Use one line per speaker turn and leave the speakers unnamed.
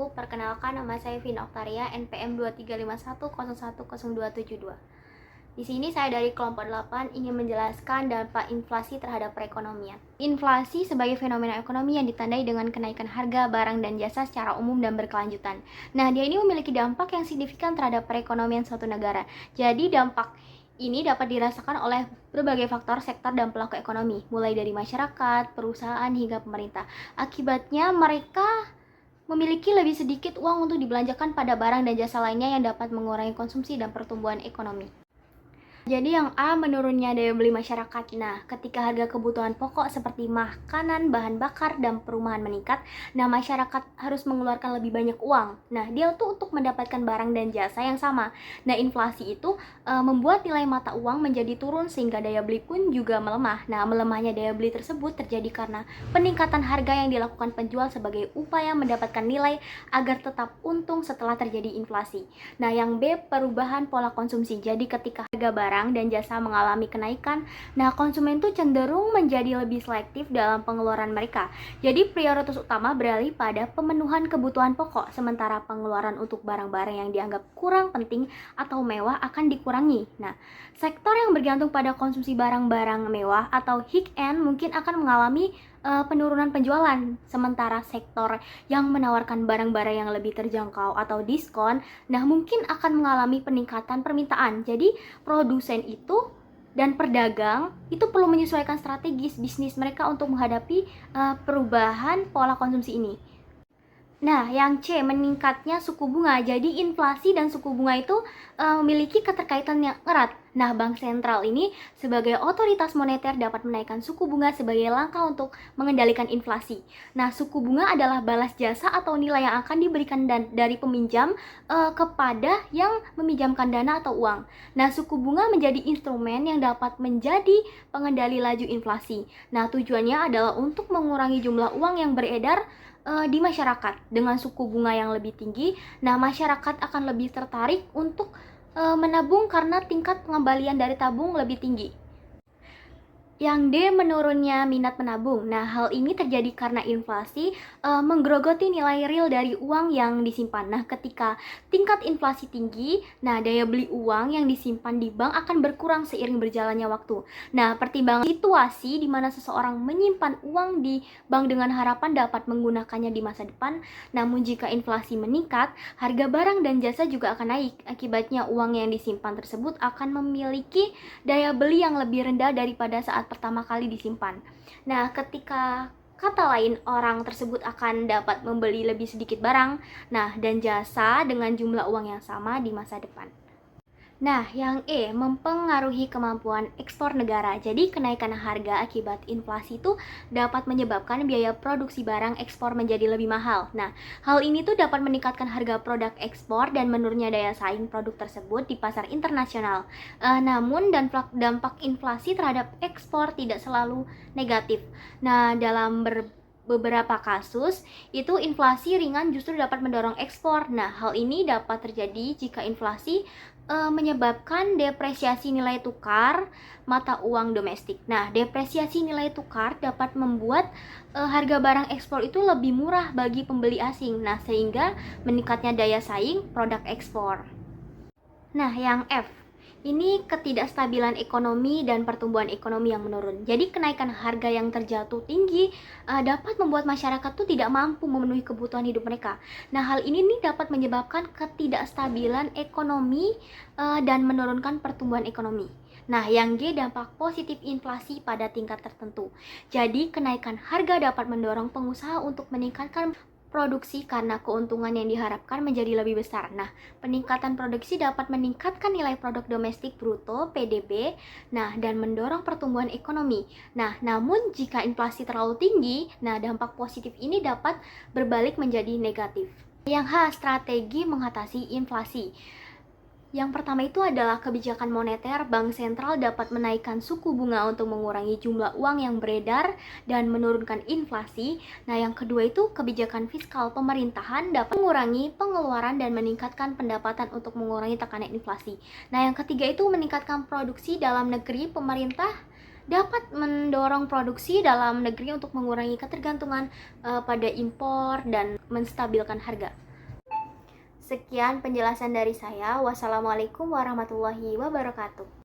wabarakatuh. Perkenalkan, nama saya Vina Oktaria, NPM 2351010272. Di sini saya dari kelompok 8 ingin menjelaskan dampak inflasi terhadap perekonomian. Inflasi sebagai fenomena ekonomi yang ditandai dengan kenaikan harga barang dan jasa secara umum dan berkelanjutan. Nah, dia ini memiliki dampak yang signifikan terhadap perekonomian suatu negara. Jadi dampak ini dapat dirasakan oleh berbagai faktor, sektor, dan pelaku ekonomi, mulai dari masyarakat, perusahaan, hingga pemerintah. Akibatnya mereka memiliki lebih sedikit uang untuk dibelanjakan pada barang dan jasa lainnya yang dapat mengurangi konsumsi dan pertumbuhan ekonomi. Jadi yang A, menurunnya daya beli masyarakat. Nah, ketika harga kebutuhan pokok seperti makanan, bahan bakar, dan perumahan meningkat, nah masyarakat harus mengeluarkan lebih banyak uang. Nah, dia tuh untuk mendapatkan barang dan jasa yang sama. Nah, inflasi itu membuat nilai mata uang menjadi turun sehingga daya beli pun juga melemah. Nah, melemahnya daya beli tersebut terjadi karena peningkatan harga yang dilakukan penjual sebagai upaya mendapatkan nilai agar tetap untung setelah terjadi inflasi. Nah, yang B, perubahan pola konsumsi. Jadi ketika harga barang dan jasa mengalami kenaikan, nah konsumen tuh cenderung menjadi lebih selektif dalam pengeluaran mereka. Jadi prioritas utama beralih pada pemenuhan kebutuhan pokok, sementara pengeluaran untuk barang-barang yang dianggap kurang penting atau mewah akan dikurangi. Nah, sektor yang bergantung pada konsumsi barang-barang mewah atau high-end mungkin akan mengalami penurunan penjualan, sementara sektor yang menawarkan barang-barang yang lebih terjangkau atau diskon, nah mungkin akan mengalami peningkatan permintaan. Jadi produsen itu dan pedagang itu perlu menyesuaikan strategis bisnis mereka untuk menghadapi perubahan pola konsumsi ini. Nah, yang C, meningkatnya suku bunga. Jadi inflasi dan suku bunga itu memiliki keterkaitan yang erat. Nah, bank sentral ini sebagai otoritas moneter dapat menaikkan suku bunga sebagai langkah untuk mengendalikan inflasi. Nah, suku bunga adalah balas jasa atau nilai yang akan diberikan dari peminjam kepada yang meminjamkan dana atau uang. Nah, suku bunga menjadi instrumen yang dapat menjadi pengendali laju inflasi. Nah, tujuannya adalah untuk mengurangi jumlah uang yang beredar di masyarakat. Dengan suku bunga yang lebih tinggi, nah masyarakat akan lebih tertarik untuk menabung karena tingkat pengembalian dari tabung lebih tinggi. Yang D, menurunnya minat menabung. Nah, hal ini terjadi karena inflasi menggerogoti nilai real dari uang yang disimpan. Nah, ketika tingkat inflasi tinggi, nah daya beli uang yang disimpan di bank akan berkurang seiring berjalannya waktu. Nah, pertimbangan situasi di mana seseorang menyimpan uang di bank dengan harapan dapat menggunakannya di masa depan. Namun jika inflasi meningkat, harga barang dan jasa juga akan naik. Akibatnya uang yang disimpan tersebut akan memiliki daya beli yang lebih rendah daripada saat pertama kali disimpan. Nah, ketika kata lain, orang tersebut akan dapat membeli lebih sedikit barang, nah dan jasa dengan jumlah uang yang sama di masa depan. Nah, yang E, mempengaruhi kemampuan ekspor negara. Jadi, kenaikan harga akibat inflasi itu dapat menyebabkan biaya produksi barang ekspor menjadi lebih mahal. Nah, hal ini tuh dapat meningkatkan harga produk ekspor dan menurunnya daya saing produk tersebut di pasar internasional. Namun, dampak inflasi terhadap ekspor tidak selalu negatif. Nah, dalam beberapa kasus, itu inflasi ringan justru dapat mendorong ekspor. Nah, hal ini dapat terjadi jika inflasi menyebabkan depresiasi nilai tukar mata uang domestik. Nah, depresiasi nilai tukar dapat membuat harga barang ekspor itu lebih murah bagi pembeli asing. Nah, sehingga meningkatnya daya saing produk ekspor. Nah, yang F, ini ketidakstabilan ekonomi dan pertumbuhan ekonomi yang menurun. Jadi kenaikan harga yang terjatuh tinggi dapat membuat masyarakat tuh tidak mampu memenuhi kebutuhan hidup mereka. Nah, hal ini nih dapat menyebabkan ketidakstabilan ekonomi dan menurunkan pertumbuhan ekonomi. Nah, yang G, dampak positif inflasi pada tingkat tertentu. Jadi kenaikan harga dapat mendorong pengusaha untuk meningkatkan produksi karena keuntungan yang diharapkan menjadi lebih besar. Nah, peningkatan produksi dapat meningkatkan nilai produk domestik bruto (PDB), nah dan mendorong pertumbuhan ekonomi. Nah, namun jika inflasi terlalu tinggi, nah dampak positif ini dapat berbalik menjadi negatif. Yang H, strategi mengatasi inflasi. Yang pertama itu adalah kebijakan moneter. Bank sentral dapat menaikkan suku bunga untuk mengurangi jumlah uang yang beredar dan menurunkan inflasi. Nah, yang kedua itu kebijakan fiskal. Pemerintahan dapat mengurangi pengeluaran dan meningkatkan pendapatan untuk mengurangi tekanan inflasi. Nah, yang ketiga itu meningkatkan produksi dalam negeri. Pemerintah dapat mendorong produksi dalam negeri untuk mengurangi ketergantungan pada impor dan menstabilkan harga. Sekian penjelasan dari saya. Wassalamualaikum warahmatullahi wabarakatuh.